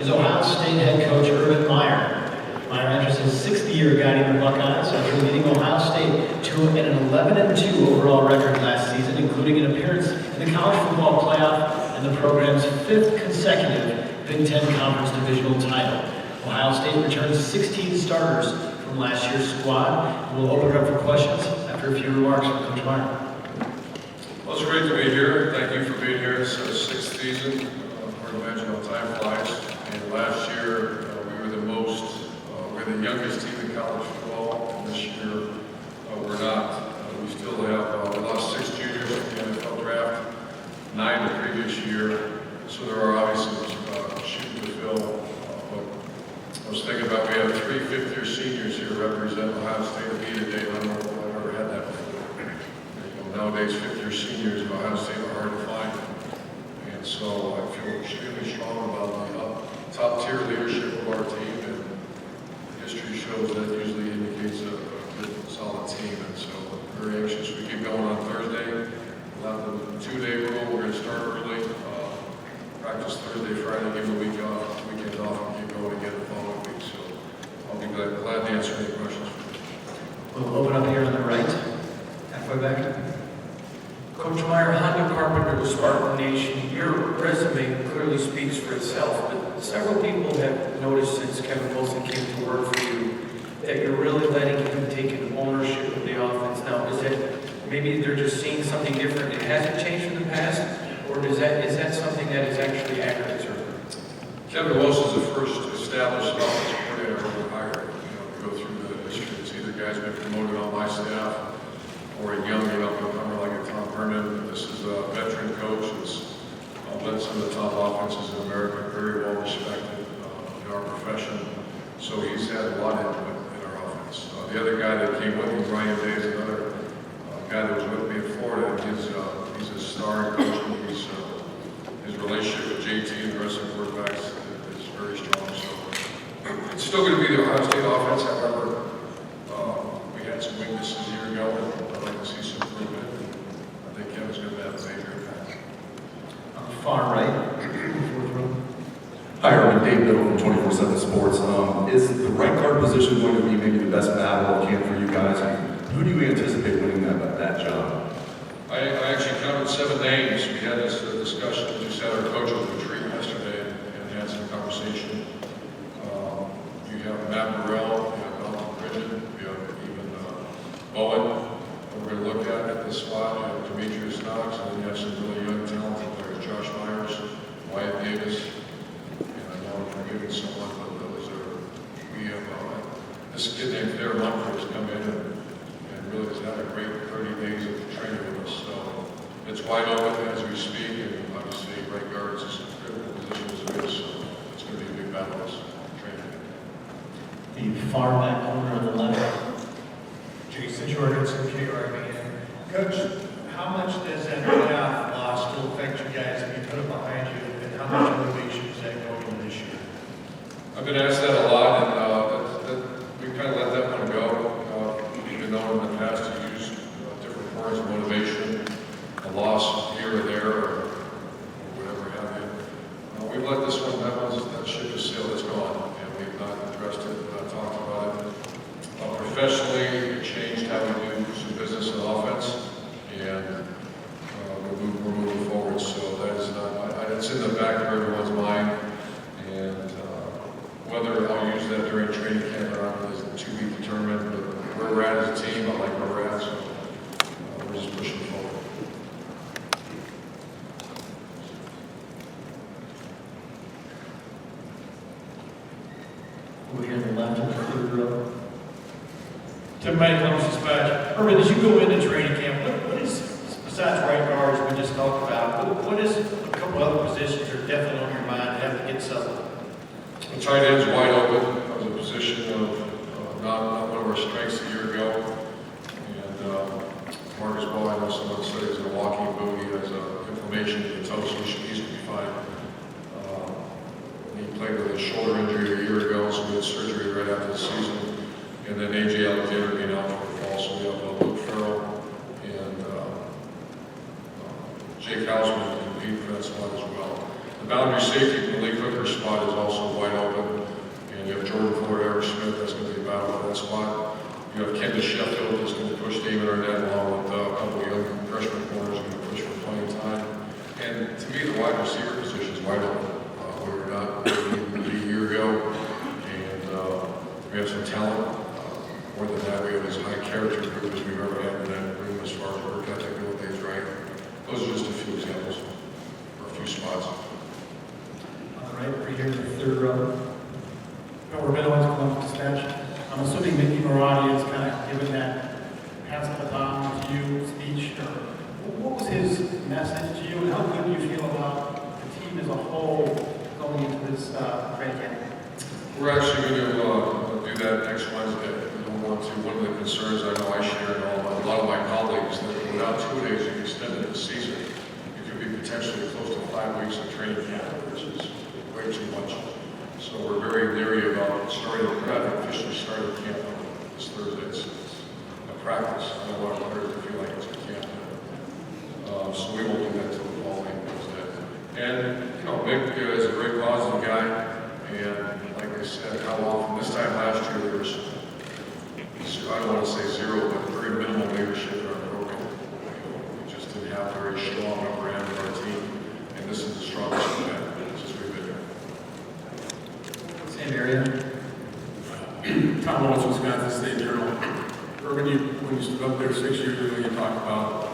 is Ohio State head coach Urban Meyer. Meyer enters his sixth year guiding the Buckeyes after leading Ohio State to an 11-2 overall record last season, including an appearance in the college football playoff and the program's fifth consecutive Big Ten Conference divisional title. Ohio State returns 16 starters from last year's squad. We'll open it up for questions after a few remarks from Coach Meyer. Well, it's great to be here. Thank you for being here. It's the sixth season. Hard to imagine how time flies. And last year, we were the youngest team in college football. And this year, we're not. We still have, we lost 6 juniors in the NFL draft, 9 the previous year. So there are obviously shoes to fill. But I was thinking about, we have 3 fifth-year seniors here represent Ohio State to be today. I don't know if I've ever had that before. Nowadays, fifth-year seniors in Ohio State are hard to find. And so I feel extremely strong about the top-tier leadership of our team. And history shows that usually indicates a good, solid team. And so I'm very anxious. We keep going on Thursday. We'll have the 2-day rule. We're going to start early. Practice Thursday, Friday, give the weekend off, and keep going again the following week. So I'll be glad to answer any questions. We'll open up here on the right, halfway back. Coach Meyer, Honda Carpenter with Spartan Nation, your resume clearly speaks for itself, but several people have noticed since Kevin Wilson came to work for you that you're really letting him take an ownership of the offense. Now, is that maybe they're just seeing something different? It hasn't changed in the past, or is that something that is actually accurate, sir? Kevin Wilson's the first established offensive coordinator I ever hired. Go through the history. It's either guys been promoted on my staff or a young up-and-comer like a Tom Herman. This is a veteran coach that's led some of the top offenses in America, very well respected in our profession. So he's had a lot of input in our offense. The other guy that came with me, Ryan Day, is another guy that was with me in Florida. He's a star coach. His relationship with JT and the rest of the quarterbacks is very strong. So it's still going to be the Ohio State offense. However, we had some weaknesses a year ago, and I'd like to see some improvement. I think Kevin's going to have a major impact. On the far right, fourth row. Hi, Urban. Dave Biddle from 24/7 Sports. Is the right guard position going to be maybe the best battle of camp for you guys? Who do you anticipate winning that job? I actually counted 7 names. We had this discussion. We just had our coaches retreat yesterday and had some conversation. You have Matt Burrell, you have Dalton Bridget, you have even Bowen. We're going to look at this spot. You have Demetrius Knox, and then you have some really young talented players, Josh Myers, Wyatt Davis. And I know I'm forgetting someone, but we have this kid named Fair Lumper has come in and really has had a great 30 days of training with us. So it's wide open as we speak, and obviously right guards is a critical position as it is. So it's going to be a big battle this training. The far back corner on the left. Jason Jorgensen, KRBN. Coach, how much does that playoff loss still affect you guys if you put it behind you, and how much motivation is that going into this year? I've been asked that a lot, and we kind of let that one go. Even though in the past you used different words of motivation, a loss here or there, or whatever have you. We've let this one, that ship has sailed, it's gone, and we've not addressed it, not talked about it. Professionally, it changed how we do some business and offense, and we're moving forward. So that is not, it's in the back of everyone's mind, and whether I'll use that during training camp or not is to be determined. But where we're at as a team, I like where we're at, so we're just pushing forward. Over here on the left, in the third row. Tim Comes Dispatch. Urban, as you go into training camp, what is, besides right guards we just talked about, what is a couple other positions that are definitely on your mind to have to get settled? The tight end's wide open. That was a position of not one of our strengths a year ago. And Marcus Ball, I know someone said he's in a walking boot. He has inflammation in the toe, so he should be fine. He played with a shoulder injury a year ago, so he had surgery right after the season. And then A.J. Alexander being out for the fall, so we have Luke Farrell and Jake Hausman to compete for that spot as well. The boundary safety in the Lee Clipper spot is also wide open. And you have Jordan Ford, Eric Smith, that's going to be a battle for that spot. You have Kendall Sheffield that's going to push David Arnett along with a couple of young freshman corners going to push for playing time. And to me, the wide receiver position is wide open. We were not a year ago, and we have some talent. More than that, we have as high character group as we've ever had in that room as far as work ethic and what they right. Those are just a few examples, or a few spots. All right, right here in the third row. Urban Meyer, Columbus Dispatch. I'm assuming Mickey Marotti is kind of given that pass the baton to you speech. What was his message to you, and how good do you feel about the team as a whole going into this training camp? We're actually going to do that next Wednesday. We don't want to. One of the concerns I know I share and a lot of my colleagues that without 2 days of extended the season, you could be potentially close to 5 weeks of training camp, which is way too much. So we're very leery about starting. We're not officially starting camp on this Thursday. It's a practice. I don't want our players to feel like it's a camp. So we won't do that until the following Wednesday. And you know, Mick is a very positive guy. And like I said, how often, this time last year, there was, I don't want to say zero, but very minimal leadership in our program. We just didn't have a very strong upper end of our team, and this is the strongest of that since we've been here. Same area. Tom Owens, Wisconsin State Journal. Urban, when you stood up there 6 years ago, you talked about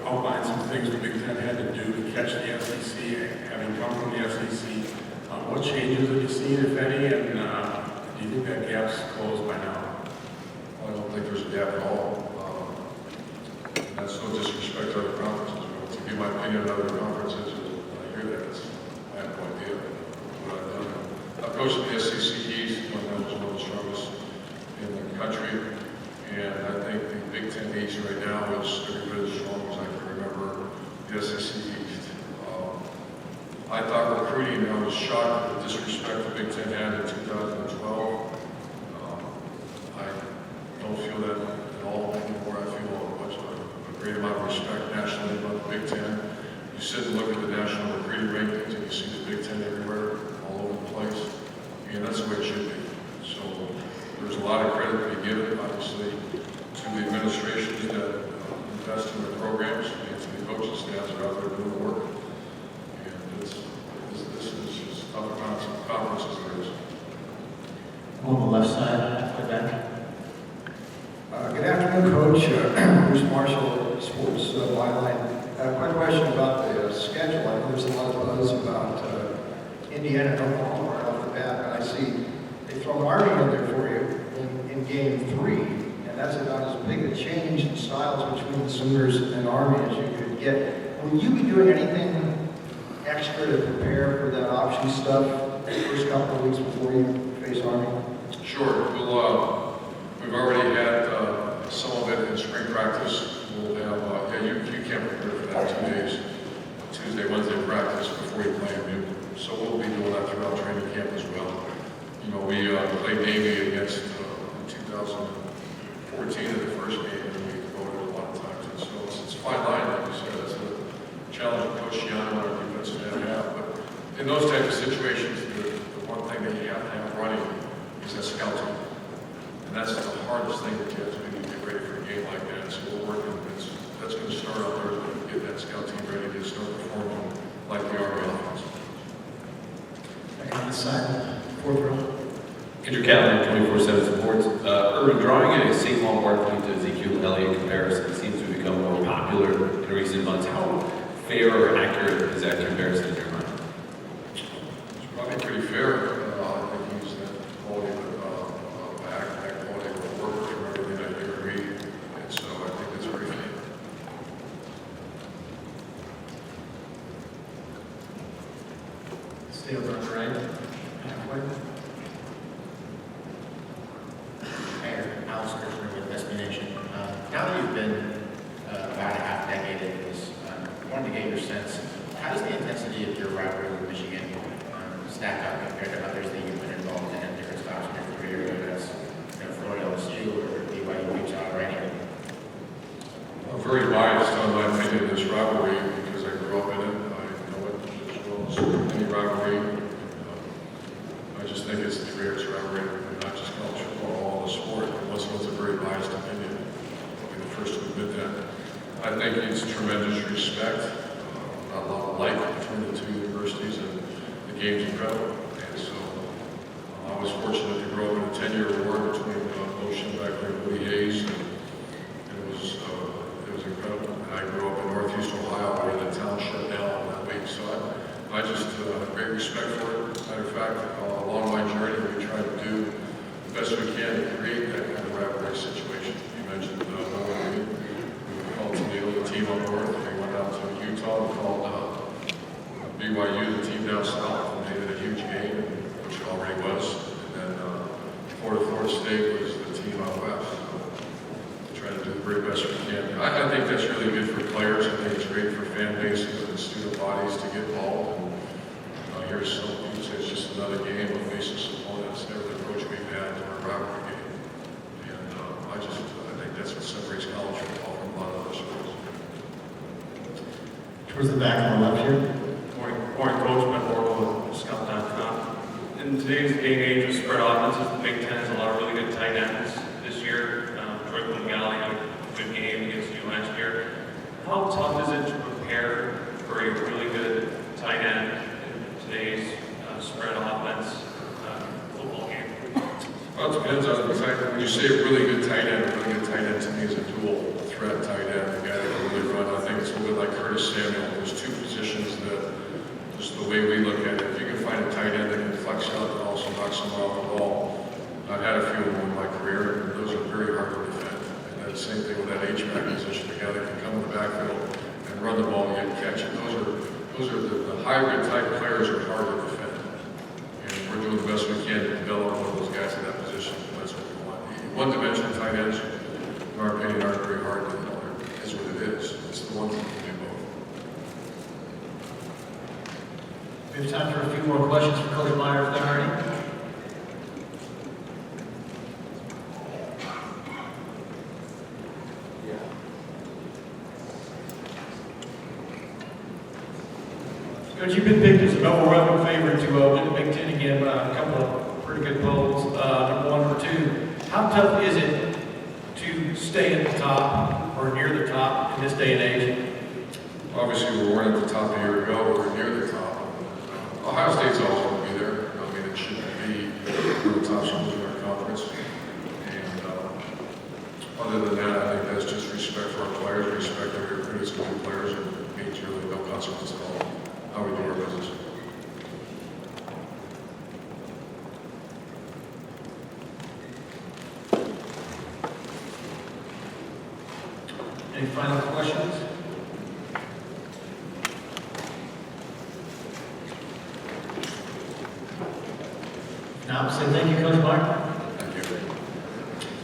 outlined some things the Big Ten had to do to catch the SEC, having come from the SEC. What changes have you seen, if any, and do you think that gap's closed by now? I don't think there's a gap at all. And that's no disrespect to other conferences. But to give my opinion on other conferences, when I hear that, I have no idea what I've done. I've coached in the SEC East when that was one of the strongest in the country. And I think the Big Ten East right now is every bit as strong as I can remember the SEC East. I thought recruiting, I was shocked at the disrespect the Big Ten had in 2012. I don't feel that at all anymore. I feel a great amount of respect nationally about the Big Ten. You sit and look at the national recruiting rankings and you see the Big Ten everywhere, all over the place. And that's the way it should be. So there's a lot of credit to be given, obviously, to the administrations that invest in their programs and to the coaching staffs that are out there doing the work. And this is as tough a conference as there is. On the left side, halfway back. Good afternoon, Coach. Bruce Marshall, Sports Byline. Quick question about the schedule. I know there's a lot of buzz about Indiana and Oklahoma right off the bat, but I see they throw Army in there for you in Game 3, and that's about as big a change in styles between the Sooners and Army as you could get. Will you be doing anything extra to prepare for that option stuff the first couple of weeks before you face Army? Sure. We've already had some of it in spring practice. We'll have, you can't prepare for that 2 days, Tuesday, Wednesday practice before you play them. So we'll be doing that throughout training camp as well. You know, we played Navy against in 2014 in the first game, and we devoted a lot of time to it. So it's a fine line, like you said. It's a challenge that Coach Shiano and our defensive staff have. But in those types of situations, the one thing that you have to have running is that scout team. And that's the hardest thing that you have to do to get ready for a game like that. So we're working, that's going to start out there to get that scout team ready to start performing like the Army offense. Back on this side, fourth row. Andrew Callahan, 24/7 Sports. Urban, drawing a Saquon Barkley to Ezekiel Elliott comparison seems to have become more popular in recent months. How fair or accurate is that comparison in your mind? It's probably pretty fair. I think he's that quality of act, that quality of work from everything I hear and read. And so I think that's pretty fair. Stay over on the right. Halfway. Alex Kirshner with SB Nation. Now that you've been about a half decade in this, I wanted to get your sense, how does the intensity of your rivalry with Michigan stack up compared to others that you've been involved in at different stops in your career, whether that's Florida LSU or BYU Utah already? I'm very biased on my opinion of this rivalry because I grew up in it. I know it as well just think it's the greatest rivalry, not just college football, all the sport. Unless it's a very biased opinion, I'll be the first to admit that. I think it's tremendous respect, a lot of like between the two universities, and the game's incredible. And so I was fortunate to grow up in a 10-year war between Ocean back there and Woody Hayes, and it was incredible. And I grew up in Northeast Ohio where the town shut down that week, so I just have great respect for it. Matter of fact, along my journey, we tried to do the best we can to create that kind of rivalry situation. You mentioned we called Toledo the team up north, we went out to Utah and called BYU the team down south, and they did a huge game, which it already was. And then Florida State was the team out west. So trying to do the very best we can. I think that's really good for players. I think it's great for fan bases and student bodies to get involved. And here's some people say it's just another game of basis opponents. Never the approach we've had to our rivalry game. And I think that's what separates college football from a lot of other sports. Towards the back on the left here. Morning, Coach. Ben Orville with Scout.com. In today's day and age of spread offenses, the Big Ten has a lot of really good tight ends this year. Troy Gonzalez had a good game against you last year. How tough is it to prepare for a really good tight end in today's spread offense football game? Well, it depends on the tight. When you say a really good tight end to me is a dual threat tight end, the guy that can really run. I think it's a little bit like Curtis Samuel. There's two positions that, just the way we look at it, if you can find a tight end that can flex out and also knock someone off the ball. I've had a few of them in my career, and those are very hard to defend. And then the same thing with that H-back position, the guy that can come in the backfield and run the ball and get catch it. Those are the hybrid type players are hard to defend. And we're doing the best we can to develop one of those guys in that position. That's what we want. One-dimensional tight ends, in our opinion, aren't very hard to develop. It's what it is. It's the one thing we do both. We have time for a few more questions for Coach Meyer, if there are any. Coach, you've been picked as an overwhelming favorite to win the Big Ten again by a couple of pretty good polls. Number one, number two, how tough is it to stay at the top or near the top in this day and age? Obviously, we weren't at the top a year ago. We're near the top. Ohio State's always going to be there. I mean, it should be one of the top schools in our conference. And other than that, I think that's just respect for our players, respect for our recruits and good players, and it means really no consequence at all how we do our business. Any final questions? Now, say thank you, Coach Meyer. Thank you.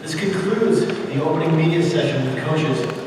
This concludes the opening media session with coaches